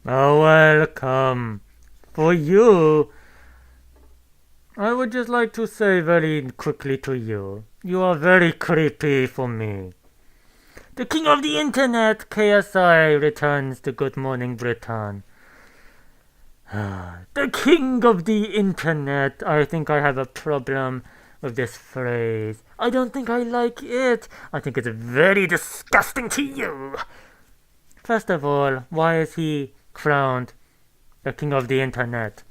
Oh, welcome. For you, I would just like to say very quickly to you, you are very creepy for me. The king of the internet, KSI, returns to Good Morning Britain. The king of the internet. I think I have a problem with this phrase. I don't think I like it. I think it's very disgusting to you. First of all, why is he crowned the king of the internet?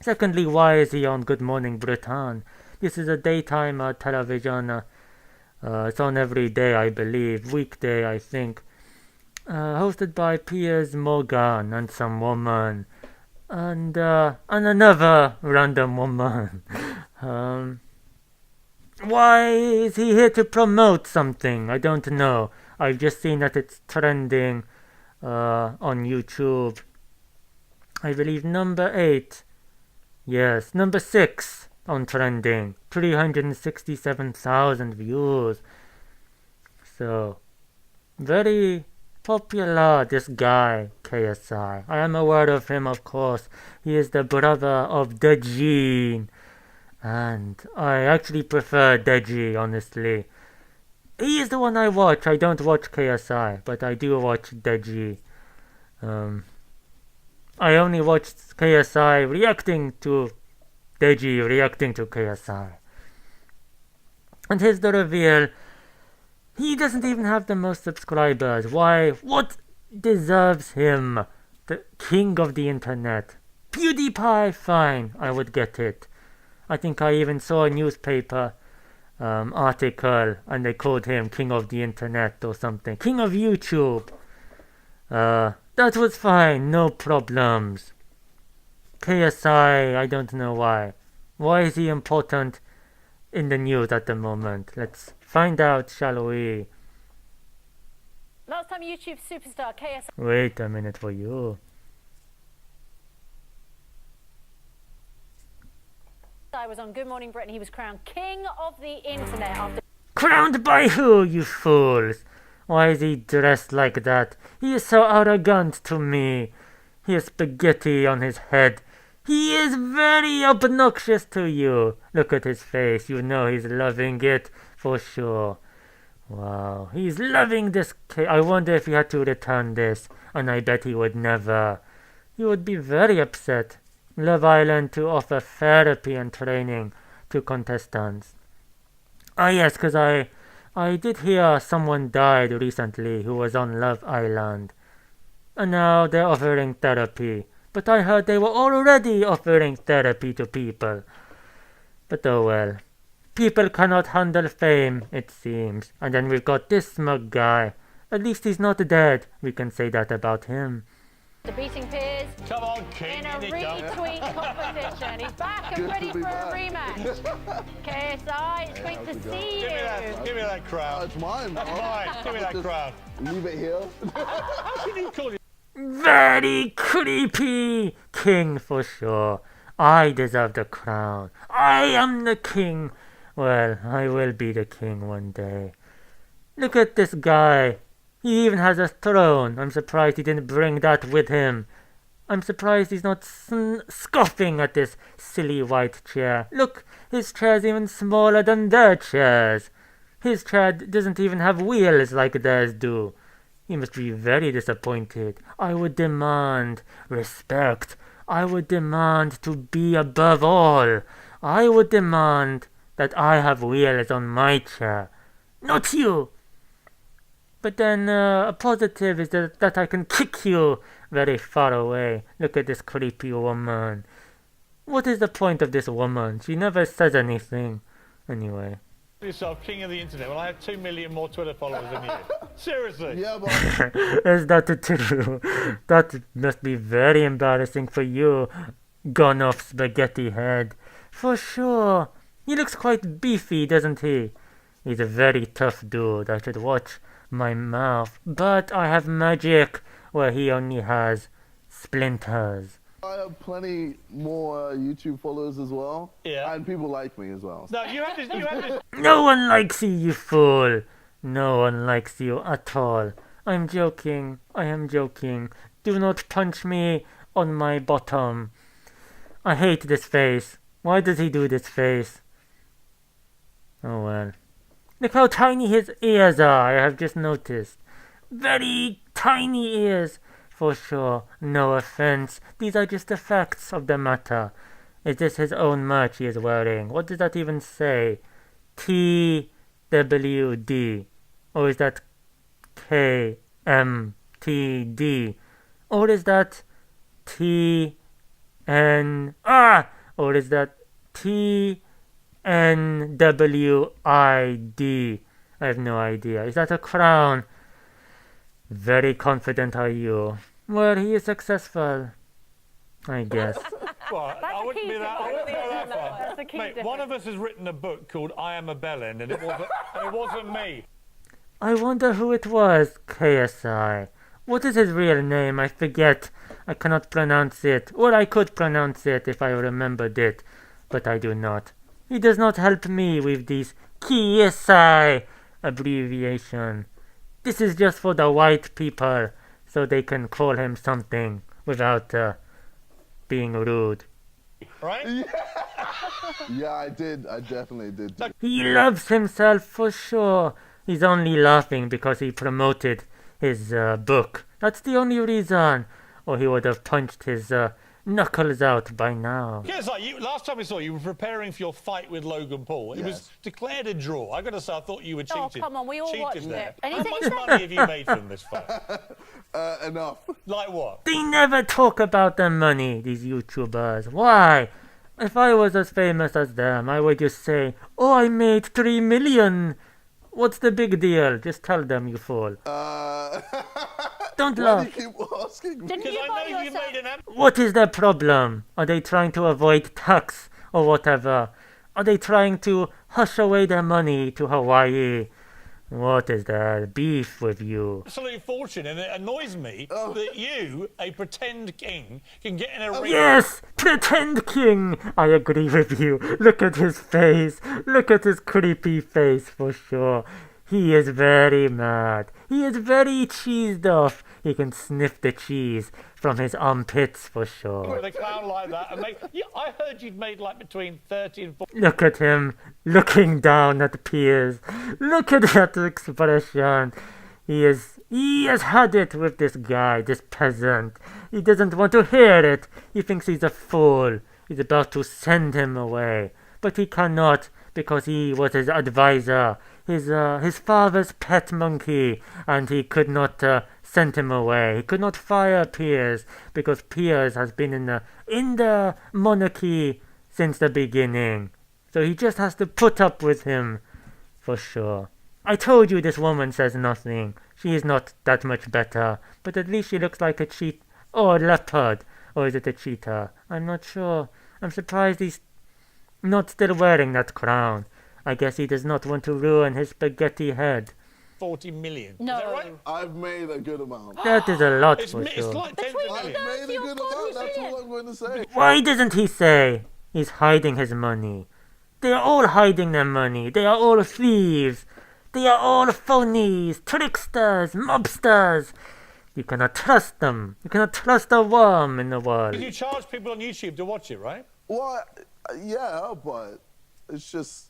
Secondly, why is he on Good Morning Britain? This is a daytime television. It's on every day, I believe. Weekday, I think. Hosted by Piers, Morgan, and some woman. And another random woman. Why is he here to promote something? I don't know. I've just seen that it's trending on YouTube. I believe number 8. Yes, number 6 on trending. 367,000 views. So, very popular, this guy, KSI. I am aware of him, of course. He is the brother of Deji. And I actually prefer Deji, honestly. He is the one I watch. I don't watch KSI, but I do watch Deji. I only watch KSI reacting to Deji reacting to KSI. And here's the reveal. He doesn't even have the most subscribers. Why? What deserves him? The king of the internet. Pewdiepie, fine, I would get it. I think I even saw a newspaper article and they called him king of the internet or something. King of YouTube. That was fine, no problems. KSI, I don't know why. Why is he important in the news at the moment? Let's find out, shall we? Last time YouTube superstar KSI Wait a minute for you. was on Good Morning Britain, he was crowned king of the internet after... Crowned by who, you fools? Why is he dressed like that? He is so arrogant to me. He has spaghetti on his head. He is very obnoxious to you. Look at his face. You know he's loving it for sure. Wow, he's loving this cake. I wonder if he had to return this. And I bet he would never. He would be very upset. Love Island to offer therapy and training to contestants. Ah yes, because I did hear someone died recently who was on Love Island. And now they're offering therapy. But I heard they were already offering therapy to people. But oh well. People cannot handle fame, it seems. And then we've got this smug guy. At least he's not dead. We can say that about him. the beating Piers Come on, King. in a retweet competition. He's back and ready for a rematch. KSI, it's great to see you. Give me that crown. It's mine. That's mine. Give me that crown. Leave it here. How can you call it? Very creepy king for sure. I deserve the crown. I am the king. Well, I will be the king one day. Look at this guy. He even has a throne. I'm surprised he didn't bring that with him. I'm surprised he's not scoffing at this silly white chair. Look, his chair's even smaller than their chairs. His chair doesn't even have wheels like theirs do. He must be very disappointed. I would demand respect. I would demand to be above all. I would demand that I have wheels on my chair. Not you! But then a positive is that I can kick you very far away. Look at this creepy woman. What is the point of this woman? She never says anything. Anyway. Yourself king of the internet. Well, I have 2 million more Twitter followers than you. Seriously. Yeah, but Is that true? That must be very embarrassing for you, gone off spaghetti head. For sure. He looks quite beefy, doesn't he? He's a very tough dude. I should watch my mouth. But I have magic where he only has splinters. I have plenty more YouTube followers as well. Yeah. And people like me as well. No, you have this. You have this. No one likes you, you fool. No one likes you at all. I'm joking. I am joking. Do not punch me on my bottom. I hate this face. Why does he do this face? Oh well. Look how tiny his ears are, I have just noticed. Very tiny ears, for sure. No offense. These are just the facts of the matter. Is this his own merch he is wearing? What does that even say? TWD. Or is that KMTD? Or is that TN... Or is that TNWID? I have no idea. Is that a crown? Very confident are you. Well, he is successful, I guess. Well, I wouldn't go that far. That's a key Mate, one of us has written a book called I Am a Bellend, and it wasn't me. I wonder who it was, KSI. What is his real name? I forget. I cannot pronounce it. Or I could pronounce it if I remembered it, but I do not. He does not help me with these KSI abbreviation. This is just for the white people, so they can call him something without being rude. Right? Yeah, I did. I definitely did. He loves himself for sure. He's only laughing because he promoted his book. That's the only reason. Or he would have punched his knuckles out by now. Yeah, it's like last time we saw you were preparing for your fight with Logan Paul. It was declared a draw. I got to say, I thought you were cheated. Oh, come on, we all watched there. it. And How he much said- money have you made from this fight? Enough. Like what? They never talk about the money, these YouTubers. Why? If I was as famous as them, I would just say, oh, I made 3 million. What's the big deal? Just tell them, you fool. Don't Why laugh. do you keep asking me? Didn't Because you I buy know you yourself... made an What is the problem? Are they trying to avoid tax or whatever? Are they trying to hush away their money to Hawaii? What is the beef with you? absolute fortune, and it annoys me that you, a pretend king, can get in a ring. Yes! Pretend king! I agree with you. Look at his face. Look at his creepy face for sure. He is very mad. He is very cheesed off. He can sniff the cheese from his armpits for sure. With a clown like that, and I heard you'd made like between 30 and 40. Look at him looking down at Piers. Look at that expression. He has had it with this guy, this peasant. He doesn't want to hear it. He thinks he's a fool. He's about to send him away. But he cannot, because he was his advisor, his father's pet monkey, and he could not send him away. He could not fire Piers, because Piers has been in the monarchy since the beginning. So he just has to put up with him, for sure. I told you this woman says nothing. She is not that much better, but at least she looks like a cheetah, or a leopard, or is it a cheetah? I'm not sure. I'm surprised he's not still wearing that crown. I guess he does not want to ruin his spaghetti head. 40 million. No. Is that right? I've made a good amount. That is a lot It's for sure. like 10 I've million. made a good amount. That's all I'm going to say. Why doesn't he say he's hiding his money? They are all hiding their money. They are all thieves. They are all phonies, tricksters, mobsters. You cannot trust them. You cannot trust a worm in the world. You charge people on YouTube to watch it, right? Well, yeah, but it's just.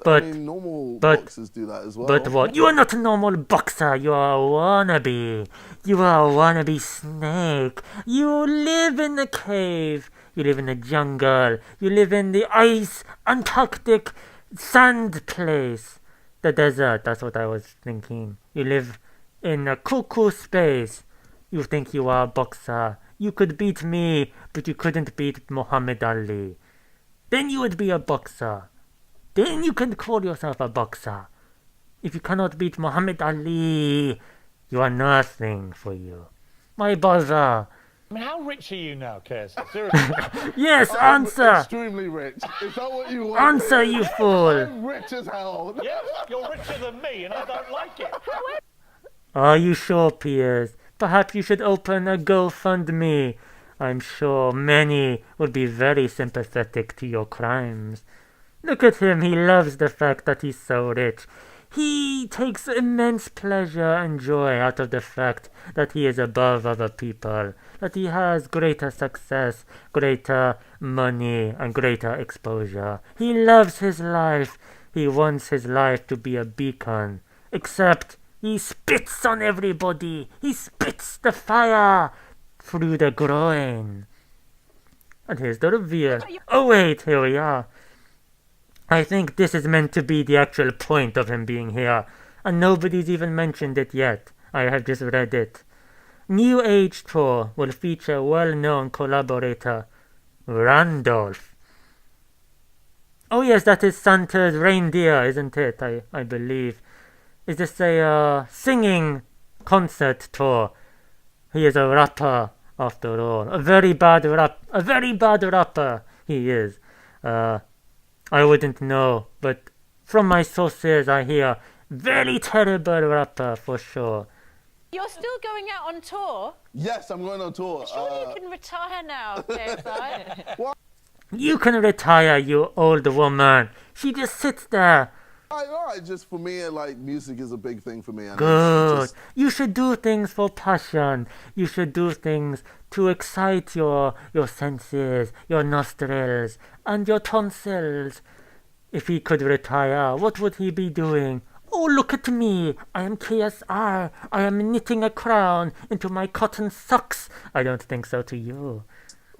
But- I mean, normal but- boxers do that as well. But what? You are not a normal boxer. You are a wannabe. You are a wannabe snake. You live in a cave. You live in the jungle. You live in the ice, Antarctic sand place. The desert. That's what I was thinking. You live in a cuckoo space. You think you are a boxer. You could beat me, but you couldn't beat Mohamad Ali. Then you would be a boxer. Then you can call yourself a boxer. If you cannot beat Mohamad Ali, you are nothing for you. My brother. I mean, how rich are you now, KSI? Seriously. Yes, I'm answer. extremely rich. Is that what you want? Answer, you fool. I'm rich as hell. Yes, you're richer than me, and I don't like it. Are you sure, Piers? Perhaps you should open a GoFundMe. I'm sure many would be very sympathetic to your crimes. Look at him, he loves the fact that he's so rich. He takes immense pleasure and joy out of the fact that he is above other people, that he has greater success, greater money, and greater exposure. He loves his life. He wants his life to be a beacon. Except he spits on everybody. He spits the fire through the groin. And here's the reveal. Oh wait, here we are. I think this is meant to be the actual point of him being here, and nobody's even mentioned it yet. I have just read it. New Age Tour will feature well-known collaborator Randolph. Oh yes, that is Santa's reindeer, isn't it? I believe. Is this a singing concert tour? He is a rapper, after all. A very bad rapper he is. I wouldn't know, but from my sources I hear very terrible rapper for sure. You're still going out on tour? Yes, I'm going on tour. Surely you can retire now, KSI. What? You can retire, you old woman. She just sits there. Just for me, like, music is a big thing for me. And Good. You should do things for passion. You should do things to excite your senses, your nostrils, and your tonsils. If he could retire, what would he be doing? Oh, look at me. I am KSI. I am knitting a crown into my cotton socks. I don't think so to you.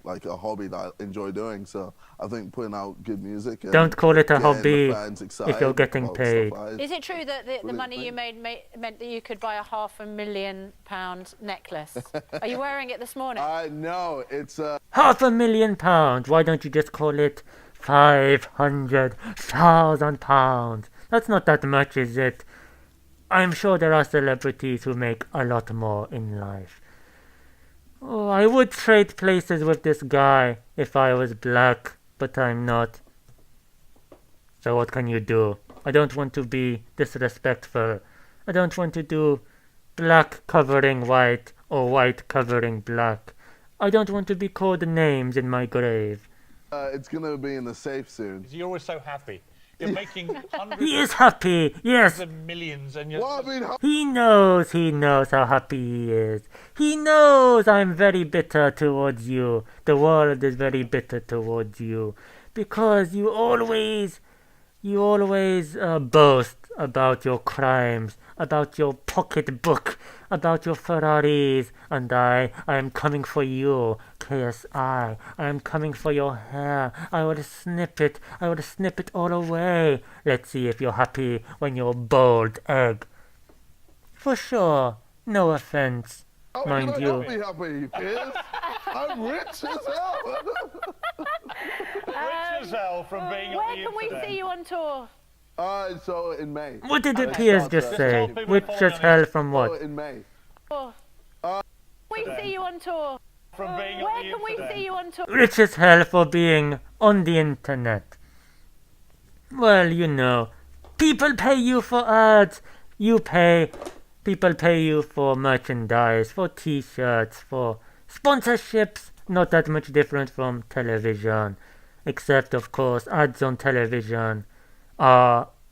Like a hobby that I enjoy doing, so I think putting out good music. And don't call it a hobby if you're getting paid. Is it true that the money you made meant that you could buy a £500,000 necklace? Are you wearing it this morning? No, it's £500,000. Why don't you just call it £500,000? That's not that much, is it? I'm sure there are celebrities who make a lot more in life. Oh, I would trade places with this guy if I was black, but I'm not. So what can you do? I don't want to be disrespectful. I don't want to do black covering white or white covering black. I don't want to be called names in my grave. it's gonna be in the safe soon. You're always so happy. You're making hundreds He is happy, yes. of millions, and you're. Well, I mean, He knows how happy he is. He knows I'm very bitter towards you. The world is very bitter towards you. Because you always boast about your crimes, about your pocketbook, about your Ferraris, and I am coming for you, KSI. I am coming for your hair. I will snip it all away. Let's see if you're happy when you're bald egg. For sure, no offense, mind you. I'll be happy, Piers. I'm rich as hell. Rich as hell from being Where on the can we internet. see you on tour? So in May. What did And Piers it just starts, say? people Which following as on hell from So what? in May. We see you on tour. From being on Where the can we internet. see you on tour? Rich as hell for being on the internet. Well, you know, people pay you for ads. People pay you for merchandise, for t-shirts, for sponsorships. Not that much different from television. Except, of course, ads on television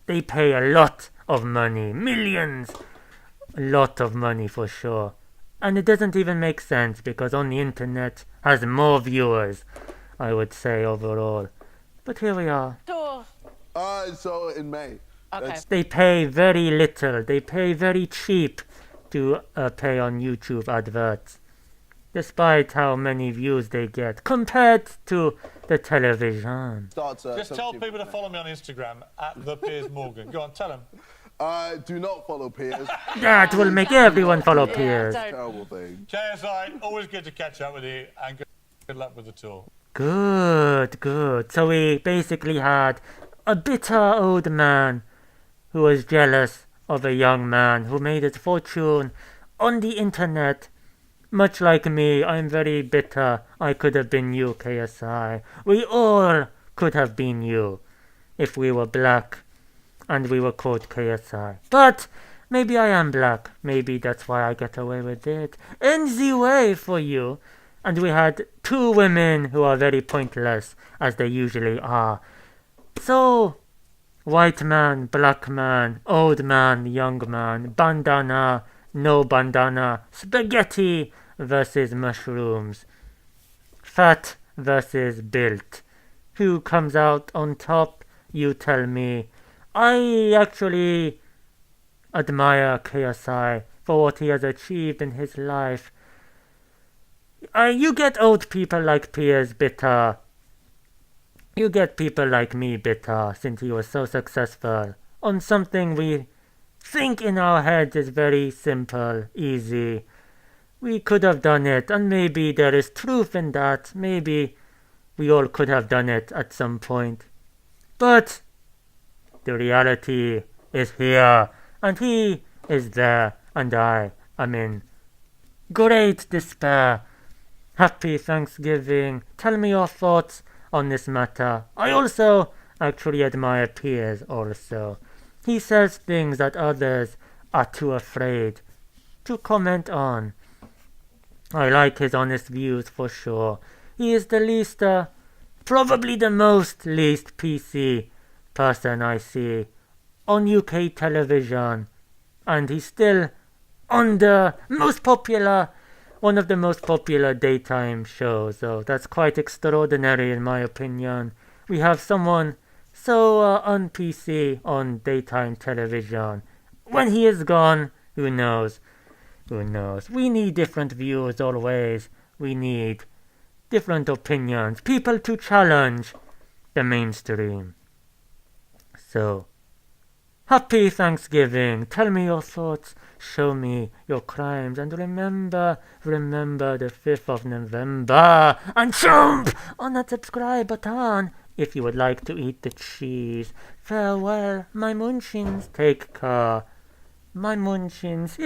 they pay a lot of money. Millions. A lot of money for sure. And it doesn't even make sense because on the internet has more viewers, I would say, overall. But here we are. Tour. So in May. Okay. They pay very little. They pay very cheap to pay on YouTube adverts. Despite how many views they get compared to the television. Starts, Just tell 17th people to May. follow me on Instagram at the Piers Morgan. Go on, tell them. Do not follow Piers. That will make everyone follow Yeah, Piers. don't. Terrible thing. KSI, always good to catch up with you, and good luck with the tour. Good. So we basically had a bitter old man who was jealous of a young man who made his fortune on the internet. Much like me, I'm very bitter. I could have been you, KSI. We all could have been you if we were black and we were called KSI. But maybe I am black. Maybe that's why I get away with it. In the way for you. And we had two women who are very pointless, as they usually are. So, White man, black man, old man, young man, bandana, no bandana, spaghetti versus mushrooms, fat versus built. Who comes out on top? You tell me. I actually admire KSI for what he has achieved in his life. You get old people like Piers bitter. You get people like me bitter since he was so successful on something we think in our heads is very simple, easy. We could have done it, and maybe there is truth in that. Maybe we all could have done it at some point. But the reality is here, and he is there, and I am in great despair. Happy Thanksgiving. Tell me your thoughts on this matter. I also actually admire Piers also. He says things that others are too afraid to comment on. I like his honest views for sure. He is the least, probably the most least PC person I see on UK television. And he's still on the most popular, one of the most popular daytime shows. So that's quite extraordinary in my opinion. We have someone so on PC on daytime television. When he is gone, who knows? Who knows? We need different views always. We need different opinions. People to challenge the mainstream. So, happy Thanksgiving. Tell me your thoughts. Show me your crimes. And remember the 5th of November. And jump on that subscribe button if you would like to eat the cheese. Farewell, my munchins. Take care. My munchins.